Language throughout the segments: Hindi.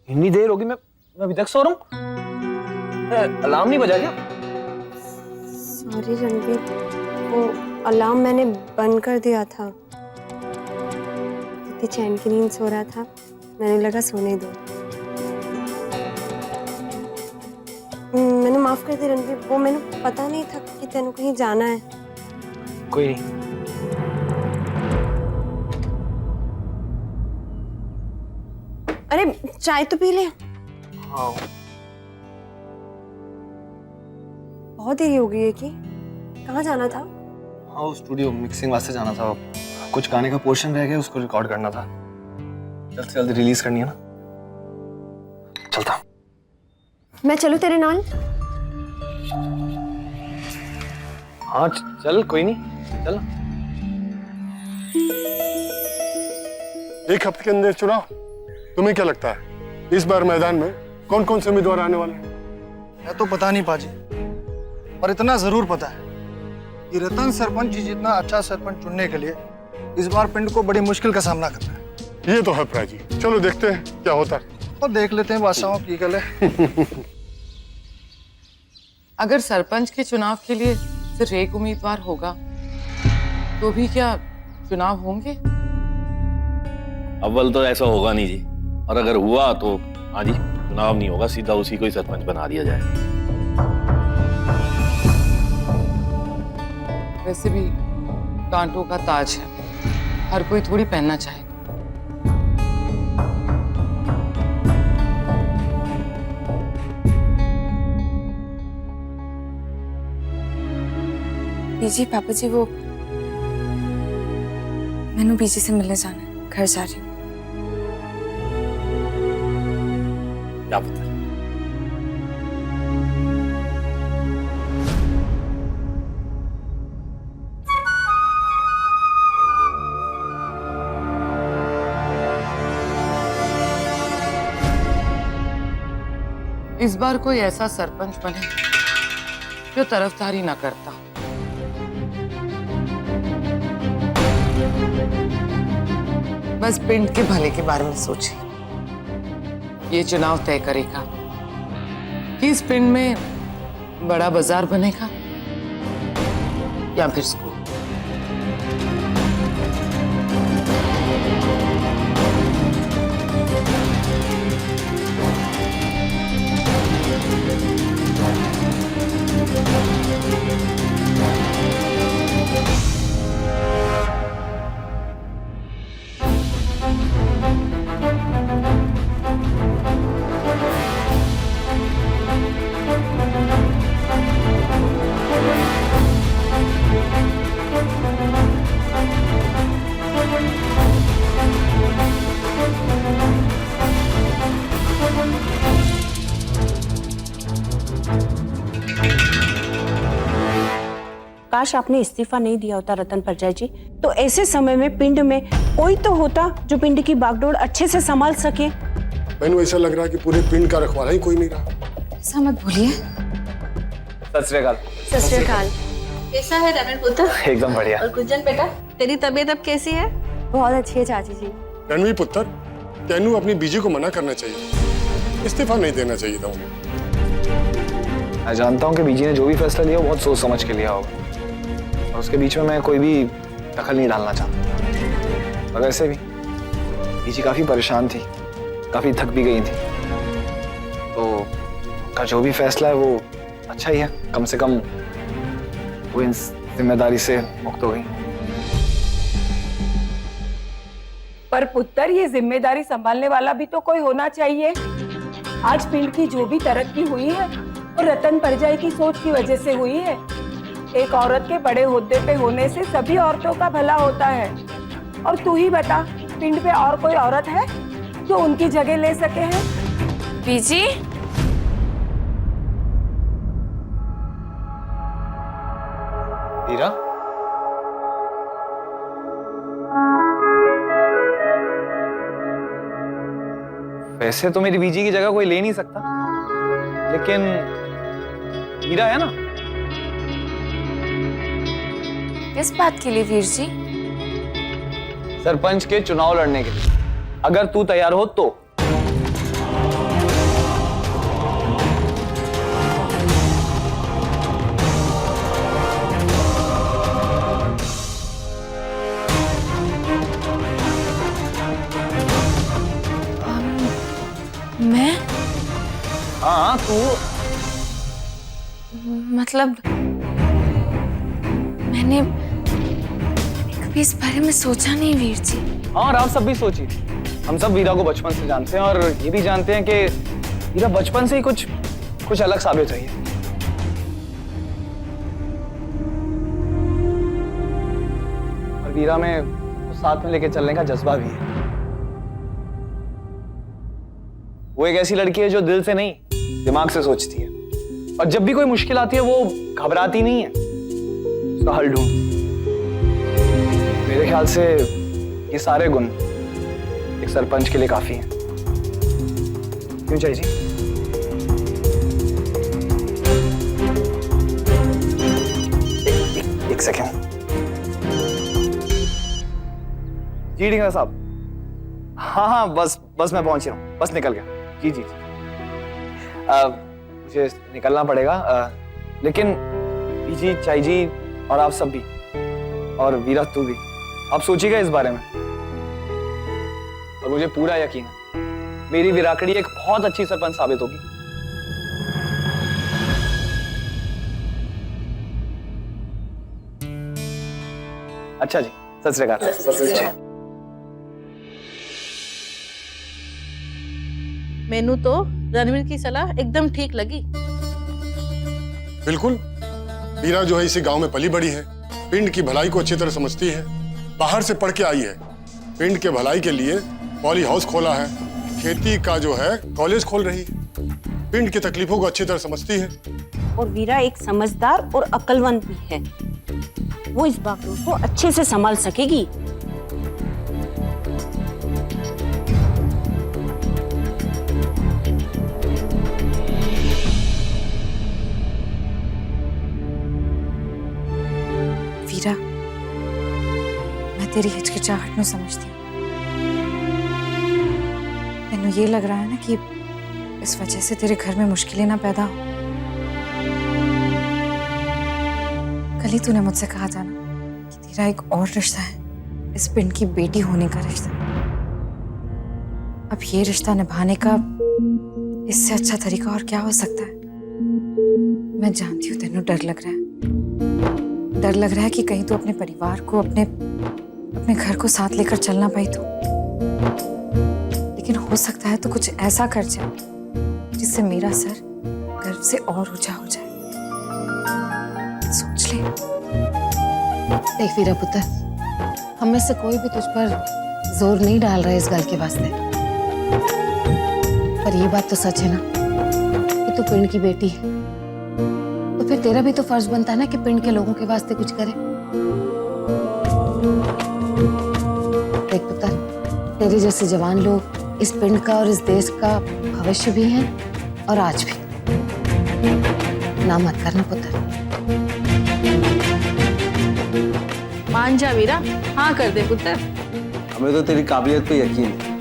इतनी देर होगी, मैं अभी तक सो रहा हूँ। अलार्म नहीं बजा क्या? सॉरी रणवीर, वो अलार्म मैंने बंद कर दिया था। इतनी चैन की नींद सो रहा था, मैंने लगा सोने दो। मैंने माफ कर दी रणवीर, वो मैंने पता नहीं था कि तेनू कहीं जाना है। कोई नहीं। अरे चाय तो पी ले। हाँ। बहुत देरी हो गई है कि कहाँ जाना था? हाँ, स्टूडियो मिक्सिंग वास्ते जाना था। कुछ गाने का पोर्शन रह गया, उसको रिकॉर्ड करना था। जल्द से जल्द रिलीज करनी है ना। चलता। मैं चलूं तेरे नाल? हाँ चल, कोई नहीं, चल। एक हफ्ते के अंदर चुनाव, तुम्हें क्या लगता है इस बार मैदान में कौन कौन से उम्मीदवार आने वाले हैं? मैं तो पता नहीं पाजी, पर इतना जरूर पता है कि रतन सरपंच जी जितना अच्छा सरपंच चुनने के लिए इस बार पिंड को बड़ी मुश्किल का सामना करना है। ये तो है प्राची, चलो देखते हैं क्या होता है। और देख लेते हैं बादशाहों की गले। अगर सरपंच के चुनाव के लिए सिर्फ एक उम्मीदवार होगा तो भी क्या चुनाव होंगे? अव्वल तो ऐसा होगा नहीं जी, और अगर हुआ तो हाँ जी, चुनाव नहीं होगा, सीधा उसी को ही सरपंच बना दिया जाए। वैसे भी कांटों का ताज है, हर कोई थोड़ी पहनना चाहेगा। बीजी, पापा जी, वो मैंने बीजी से मिलने जाना है, घर जा रही हूँ। क्या पता। इस बार कोई ऐसा सरपंच बने जो तरफदारी ना करता। बस पिंड के भले के बारे में सोचे। ये चुनाव तय करेगा कि इस पिंड में बड़ा बाजार बनेगा या फिर स्कूल। काश आपने इस्तीफा नहीं दिया होता रतन परजाई जी, तो ऐसे समय में पिंड में कोई तो होता जो पिंड की बागडोर अच्छे से संभाल सके। मैंने ऐसा लग रहा है कि पूरे पिंड का रखवाला ही कोई नहीं रहा। ऐसा मत बोलिए। सत श्री अकाल। सत श्री अकाल। कैसा है रमन पुत्र? एकदम बढ़िया। और गुंजन बेटा, तेरी तबीयत अब कैसी है? बहुत अच्छी है चाची जी। रणवीर पुत्र, तेनू अपनी बीजी को मना करना चाहिए, इस्तीफा नहीं देना चाहिए था उन्हें। मैं जानता हूँ कि बीजी ने जो भी फैसला लिया वो बहुत सोच समझ के लिया होगा, और उसके बीच में मैं कोई भी दखल नहीं डालना चाहता। और वैसे भी बीजी काफी परेशान थी, काफी थक भी गई थी, तो उनका जो भी फैसला है वो अच्छा ही है। कम से कम वो इन जिम्मेदारी से मुक्त हो गई। पर पुत्र, ये जिम्मेदारी संभालने वाला भी तो कोई होना चाहिए। आज पिंड की जो भी तरक्की हुई है वो रतन परजाई की सोच की वजह से हुई है। एक औरत के बड़े ओहदे पे होने से सभी औरतों का भला होता है। और तू ही बता, पिंड पे और कोई औरत है जो उनकी जगह ले सके है? बीजी, हीरा, वैसे तो मेरी बीजी की जगह कोई ले नहीं सकता, लेकिन हीरा है ना। किस बात के लिए वीर जी? सरपंच के चुनाव लड़ने के लिए। अगर तू तैयार हो तो। हाँ तू मतलब मैंने कभी इस बारे में सोचा नहीं वीर जी। हाँ, और आप सब भी सोचिए, हम सब वीरा को बचपन से जानते हैं और ये भी जानते हैं कि वीरा बचपन से ही कुछ अलग साबित हुई है। और वीरा में तो साथ में लेके चलने का जज्बा भी है। वो एक ऐसी लड़की है जो दिल से नहीं दिमाग से सोचती है, और जब भी कोई मुश्किल आती है वो घबराती नहीं है, उसका हल ढूंढती है। मेरे ख्याल से ये सारे गुण एक सरपंच के लिए काफी हैं। क्यों चाहिए जी? एक सेकेंड जी। ढींगरा साहब, हाँ बस मैं पहुंच रहा हूँ, बस निकल गया। जी मुझे निकलना पड़ेगा, लेकिन जी चाई जी और आप सब भी, और वीरा तू भी, आप सोचिएगा इस बारे में। और मुझे पूरा यकीन है मेरी विराकड़ी एक बहुत अच्छी सरपंच साबित होगी। अच्छा जी, सत श्री अकाल। मेनू तो रणवीर की सलाह एकदम ठीक लगी। बिल्कुल, वीरा जो है इसी गांव में पली बड़ी है, पिंड की भलाई को अच्छी तरह समझती है, बाहर से पढ़ के आई है, पिंड के भलाई के लिए पॉली हाउस खोला है, खेती का जो है कॉलेज खोल रही है, पिंड की तकलीफों को अच्छी तरह समझती है। और वीरा एक समझदार और अक्लमंद भी है, वो इस बागडोर को अच्छे से संभाल सकेगी। वीरा, मैं तेरी हिचकिचाहट में समझती हूँ। तेनू ये लग रहा है ना कि इस वजह से तेरे घर में मुश्किलें ना पैदा हो। कल ही तूने मुझसे कहा था ना कि तेरा एक और रिश्ता है, इस पिंड की बेटी होने का रिश्ता। अब ये रिश्ता निभाने का इससे अच्छा तरीका और क्या हो सकता है? मैं जानती हूँ तेनू डर लग रहा है, डर लग रहा है कि कहीं तो अपने परिवार को, अपने घर को साथ लेकर चलना पाई तो। लेकिन हो सकता है तो कुछ ऐसा कर जाए जिससे मेरा सर गर्व से और ऊंचा हो जाए। सोच ले। देख वीरा पुत्र, हम में से कोई भी तुझ पर जोर नहीं डाल रहा है इस गल के वास्ते, पर ये बात तो सच है ना कि तू पिंड की बेटी है, तो फिर तेरा भी तो फर्ज बनता है ना कि पिंड के लोगों के वास्ते कुछ करे। देख पुत्र, तेरे जैसे जवान लोग इस पिंड का और इस देश का भविष्य भी हैं और आज भी। ना मत करना पुत्र। मान जा वीरा, हाँ कर दे पुत्र। हमें तो तेरी काबिलियत पे यकीन है।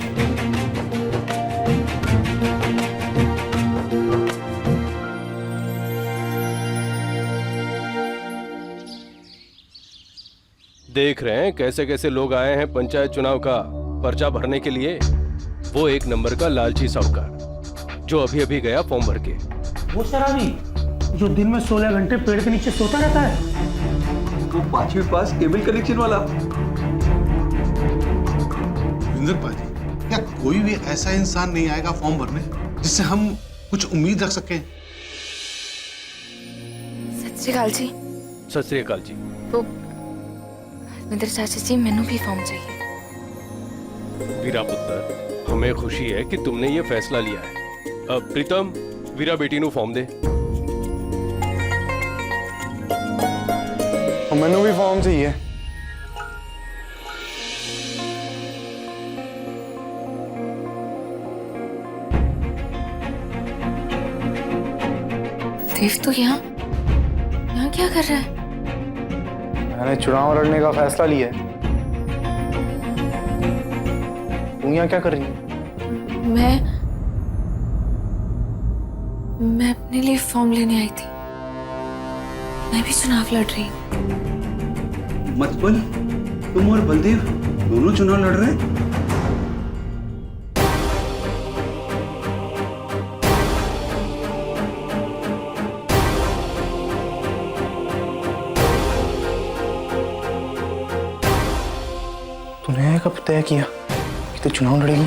देख रहे हैं कैसे कैसे लोग आए हैं पंचायत चुनाव का पर्चा भरने के लिए। वो एक नंबर का लालची साहूकार जो अभी अभी गया फॉर्म भर के। वो शराबी जो दिन में 16 घंटे पेड़ के नीचे सोता रहता है। वो 5वीं पास केबल कनेक्शन वाला। विंदर पाजी, क्या कोई भी ऐसा इंसान नहीं आएगा फॉर्म भरने जिससे हम कुछ उम्मीद रख सकें? सत श्री अकाल जी। सत श्री अकाल जी। तो मेरे चाचा जी, मैनू भी फॉर्म चाहिए। वीरा पुत्र, हमें खुशी है कि तुमने ये फैसला लिया है। प्रीतम, वीरा बेटी नू फॉर्म दे। मैनू भी फॉर्म चाहिए। देव तो यहाँ क्या कर रहा है? मैंने चुनाव लड़ने का फैसला लिया है। तू यहाँ क्या कर रही है? मैं अपने लिए फॉर्म लेने आई थी। मैं भी चुनाव लड़ रही हूँ। मतबल, तुम और बलदेव दोनों चुनाव लड़ रहे हैं? तय किया कि तू चुनाव लड़ेगी?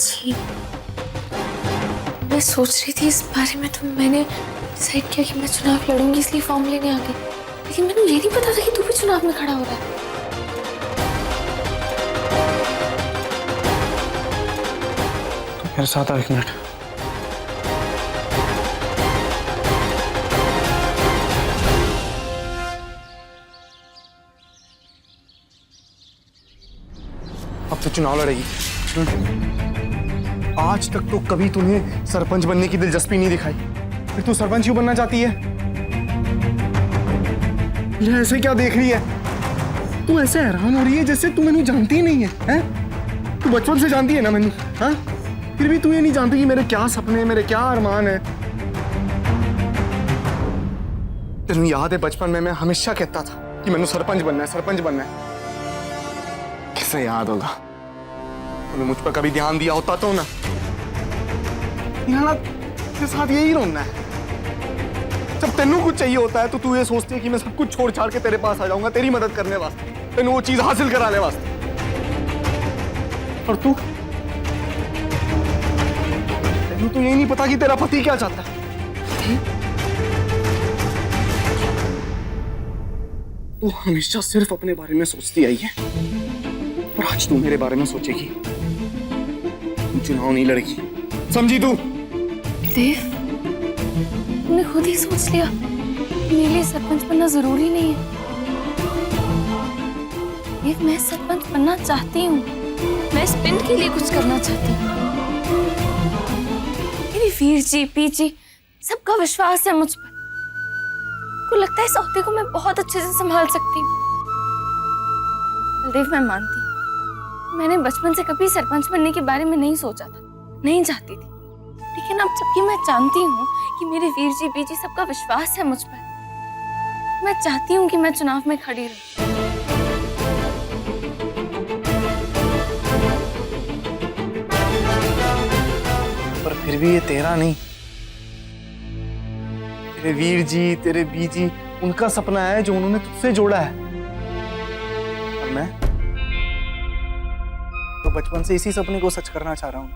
जी मैं सोच रही थी इस बारे में, तो मैंने डिसाइड किया कि मैं चुनाव लड़ूंगी, इसलिए फॉर्म लेने आ गई। लेकिन मैंने ये नहीं पता था कि तू भी चुनाव में खड़ा हो रहा है। तो मेरे साथ आ 1 मिनट। अब तो चुनाव लड़ेगी। आज तक तो कभी तूने सरपंच बनने की दिलचस्पी नहीं दिखाई, फिर तू सरपंच क्यों बनना चाहती है? ये ऐसे क्या देख रही है? तू ऐसे हैरान हो रही है जैसे तू मैंने जानती ही नहीं है, हैं? तू बचपन से जानती है ना मैंने, हाँ? फिर भी तू ये नहीं जानती कि मेरे क्या सपने, मेरे क्या अरमान है। तेनू याद है बचपन में मैं हमेशा कहता था कि मैंने सरपंच बनना है, सरपंच बनना है। कैसे याद होगा? तूने मुझ पर कभी ध्यान दिया होता तो ना। यहाँ तेरे साथ यही रोना है। जब तेनू कुछ चाहिए होता है तो तू ये सोचती है कि मैं सब कुछ छोड़ छाड़ के तेरे पास आ जाऊंगा तेरी मदद करने वास्ते, तेनू वो चीज हासिल कराने वास्ते। और तू तेनू तो यही नहीं पता कि तेरा पति क्या चाहता है। तू हमेशा सिर्फ अपने बारे में सोचती आई है, और आज तू मेरे बारे में सोचेगी। तू चुनाव नहीं लड़ेगी, समझी तू? देव, तुमने खुद ही सोच लिया मेरे लिए सरपंच बनना जरूरी नहीं है। देव, मैं सरपंच बनना चाहती हूँ, मैं इस पिंड के लिए कुछ करना चाहती हूँ। मेरी वीर जी, पी जी सबका विश्वास है मुझ पर। को लगता है इस ओहदे को मैं बहुत अच्छे से संभाल सकती हूँ। बलदेव, मैं मानती हूँ मैंने बचपन से कभी सरपंच बनने के बारे में नहीं सोचा था, नहीं चाहती थी। लेकिन अब जबकि मैं जानती हूँ कि मेरे वीर जी, बीजी सबका विश्वास है मुझ पर, मैं चाहती हूँ कि मैं चुनाव में खड़ी रहूं। पर फिर भी ये तेरा नहीं, तेरे वीर जी, तेरे बीजी, उनका सपना है जो उन्होंने तुझसे जोड़ा है। और मैं तो बचपन से इसी सपने को सच करना चाह रहा हूं।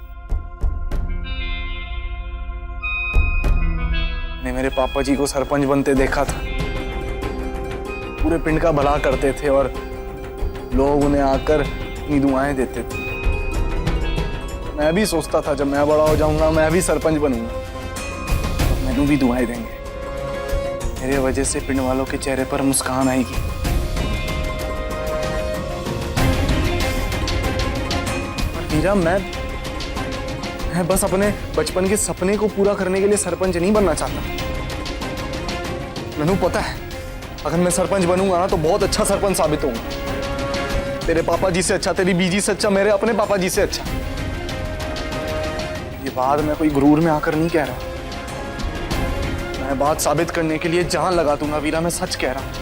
मैंने मेरे पापा जी को सरपंच बनते देखा था, पूरे पिंड का भला करते थे और लोग उन्हें आकर अपनी दुआएं देते थे। मैं भी सोचता था जब मैं बड़ा हो जाऊंगा मैं भी सरपंच बनूंगा, तो मैंने भी दुआएं देंगे। मेरे वजह से पिंड वालों के चेहरे पर मुस्कान आएगी। मीरा, मैं बस अपने बचपन के सपने को पूरा करने के लिए सरपंच नहीं बनना चाहता। मैंने पता है अगर मैं सरपंच बनूंगा ना तो बहुत अच्छा सरपंच साबित होऊंगा। तेरे पापा जी से अच्छा, तेरी बीजी से अच्छा, मेरे अपने पापा जी से अच्छा। ये बात मैं कोई गुरूर में आकर नहीं कह रहा, मैं बात साबित करने के लिए जान लगा दूंगा। वीरा, मैं सच कह रहा हूं।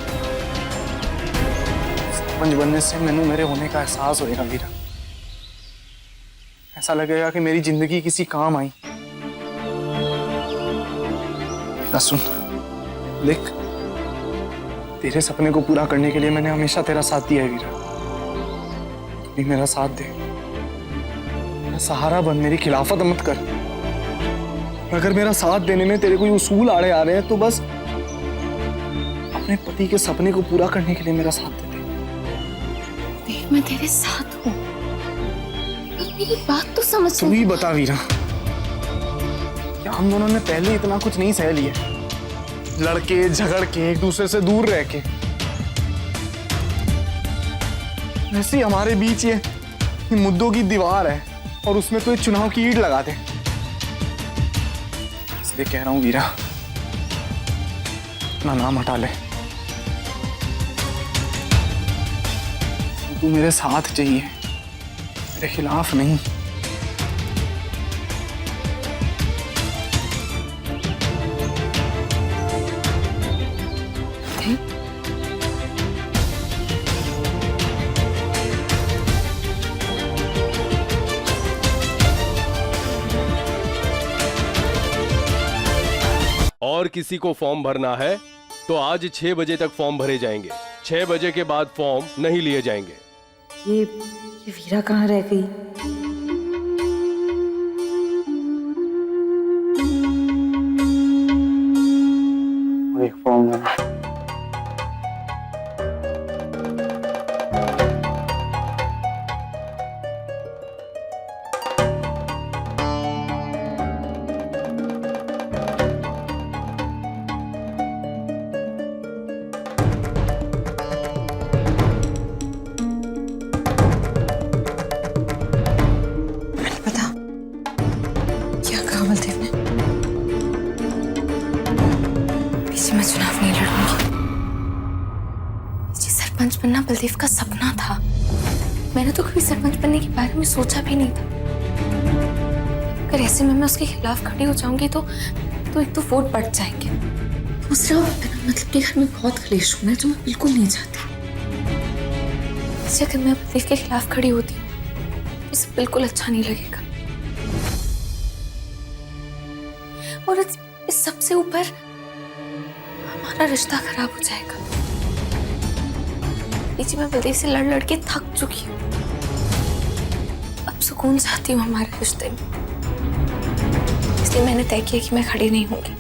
सरपंच बनने से मैंने मेरे होने का एहसास होएगा वीरा। ऐसा लगेगा कि मेरी जिंदगी किसी काम आई। सुन, देख, तेरे सपने को पूरा करने के लिए मैंने हमेशा तेरा साथ दिया है वीरा। तू भी मेरा साथ दे, मेरा सहारा बन, मेरी खिलाफत मत कर। अगर मेरा साथ देने में तेरे कोई उसूल आड़े आ रहे हैं तो बस अपने पति के सपने को पूरा करने के लिए मेरा साथ दे दे। देव, मैं तेरे साथ हूँ, मेरी बात तो समझ। तू ही बता वीरा, क्या हम दोनों ने पहले इतना कुछ नहीं सह लिया? लड़के झगड़ के एक दूसरे से दूर रह के, वैसे ही हमारे बीच ये मुद्दों की दीवार है और उसमें तो एक चुनाव की ईंट लगा दे। इसलिए कह रहा हूं वीरा, अपना नाम हटा ले। तू मेरे साथ चाहिए, मेरे खिलाफ नहीं। और किसी को फॉर्म भरना है तो आज 6 बजे तक फॉर्म भरे जाएंगे। 6 बजे के बाद फॉर्म नहीं लिए जाएंगे। ये वीरा कहाँ रह गई? एक फॉर्म है। बलदेव ने पीछे मैं चुनाव नहीं लड़ूंगी। पीछे सरपंच बनना बलदेव का सपना था। मैंने तो कभी सरपंच बनने के बारे में सोचा भी नहीं था। अगर ऐसे में मैं उसके खिलाफ खड़ी हो जाऊंगी तो एक तो वोट बढ़ जाएंगे। दूसरा बिना मतलब के घर में बहुत क्लेश होना है जो मैं बिल्कुल नहीं चाहती। अगर मैं बलदेव के खिलाफ खड़ी होती हूँ इसे बिल्कुल अच्छा नहीं लगेगा। और इस सबसे ऊपर हमारा रिश्ता खराब हो जाएगा। पीछे मैं बलदेव से लड़ लड़ के थक चुकी हूँ। अब सुकून चाहती हूँ हमारे रिश्ते में। इसलिए मैंने तय किया कि मैं खड़ी नहीं होंगी।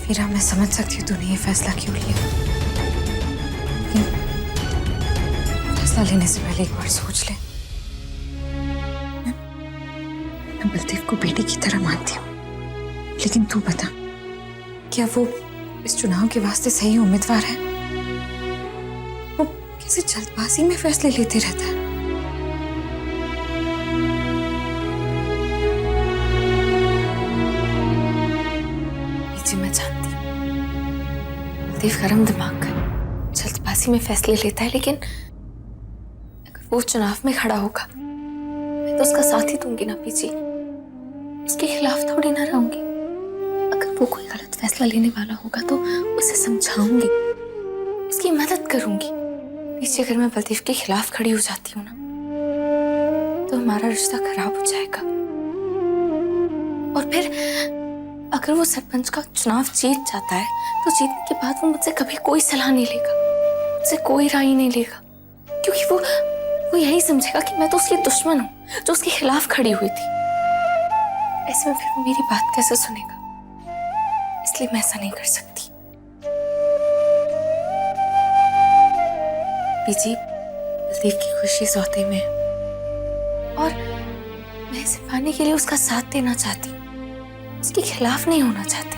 वीरा, मैं समझ सकती हूँ तूने ये फैसला क्यों लिया, लेकिन फैसला लेने से पहले एक बार सोच ले। मैं बलदेव को बेटी की तरह मानती हूँ, लेकिन तू बता, क्या वो इस चुनाव के वास्ते सही उम्मीदवार है? वो कैसे जल्दबाजी में फैसले लेते रहता है? जी मैं जानती हूँ बलदेव गरम दिमाग का जल्दबाजी में फैसले लेता है, लेकिन अगर वो चुनाव में खड़ा होगा मैं तो उसका साथ ही दूंगी ना पीछे। उसके खिलाफ थोड़ी ना रहूंगी। अगर वो कोई गलत फैसला लेने वाला होगा तो उसे समझाऊंगी, उसकी मदद करूंगी। पीछे अगर मैं बलदेव के खिलाफ खड़ी हो जाती हूँ ना तो हमारा रिश्ता खराब हो जाएगा। और फिर अगर वो सरपंच का चुनाव जीत जाता है तो जीतने के बाद वो मुझसे कभी कोई सलाह नहीं लेगा, मुझसे कोई राय नहीं लेगा, क्योंकि वो यही समझेगा कि मैं तो उसकी दुश्मन हूँ जो उसके खिलाफ खड़ी हुई थी। ऐसे में फिर वो मेरी बात कैसे सुनेगा? इसलिए मैं ऐसा नहीं कर सकती। बीजी, बलदेव की खुशी सौते में है और मैं इसे पाने के लिए उसका साथ देना चाहती हूँ, उसके खिलाफ नहीं होना चाहती।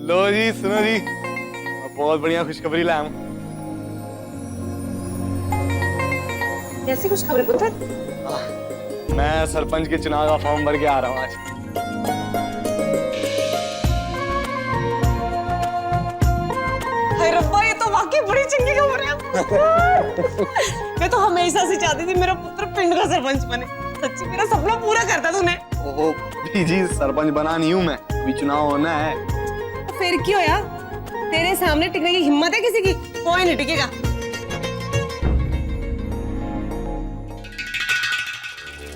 लो जी, सुनो जी, बहुत बढ़िया खुशखबरी लाया हूँ। कैसी खुशखबरी पुत्र? मैं सरपंच के चुनाव का फॉर्म भर के आ रहा हूँ आज। हाय रब्बा, ये तो वाकई बड़ी चंगी खबर है। मैं तो हमेशा से चाहती थी मेरा पुत्र पिंड का सरपंच बने। सच्ची मेरा सपना पूरा करता तूने। ओहो जी, सरपंच बना नहीं हूँ मैं, अभी चुनाव होना है। फिर क्यों यार, तेरे सामने टिकने की हिम्मत है किसी की? कोई नहीं टिकेगा।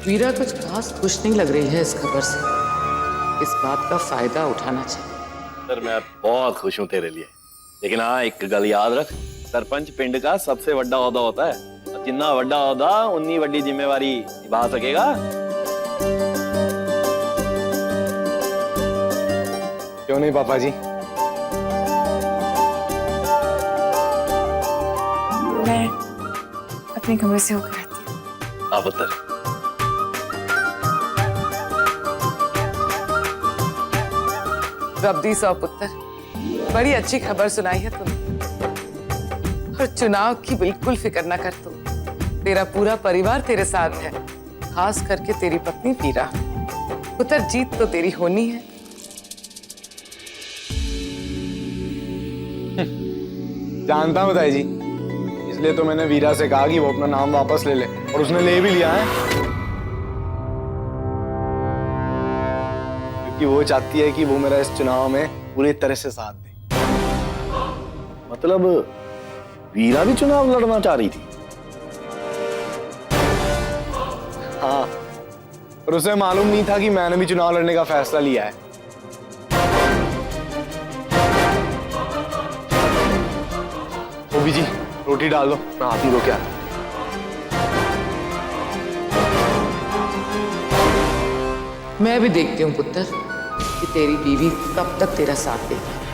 वीरा कुछ खास खुश नहीं लग रही है इस खबर से। इस बात का फायदा उठाना चाहिए। सर मैं बहुत खुश हूँ तेरे लिए, लेकिन हाँ एक गल याद रख, सरपंच पिंड का सबसे बड़ा ओहदा होता है। जितना बड़ा ओहदा उतनी बड़ी जिम्मेवारी निभा सकेगा। क्यों नहीं पापा जी? मैं अपने कमरे से होकर आती हूँ। हाँ पुत्र। रब्दी सौ पुत्र, बड़ी अच्छी खबर सुनाई है तूने। और चुनाव की बिल्कुल फिक्र न कर तू, तेरा पूरा परिवार तेरे साथ है, खास करके तेरी पत्नी वीरा। पुत्र जीत तो तेरी होनी है। जानता हूँ ताई जी, इसलिए तो मैंने वीरा से कहा कि वो अपना नाम वापस ले ले, और उसने ले भी लिया है। क्योंकि वो चाहती है कि वो मेरा इस चुनाव में पूरी तरह से साथ दे। मतलब वीरा भी चुनाव लड़ना चाह रही थी? हाँ, और उसे मालूम नहीं था कि मैंने भी चुनाव लड़ने का फैसला लिया है। ओबी जी, रोटी डाल दो, मैं हाथ ही धो के आता हूं। मैं भी देखती हूँ पुत्र कि तेरी बीवी कब तक तेरा साथ देगी।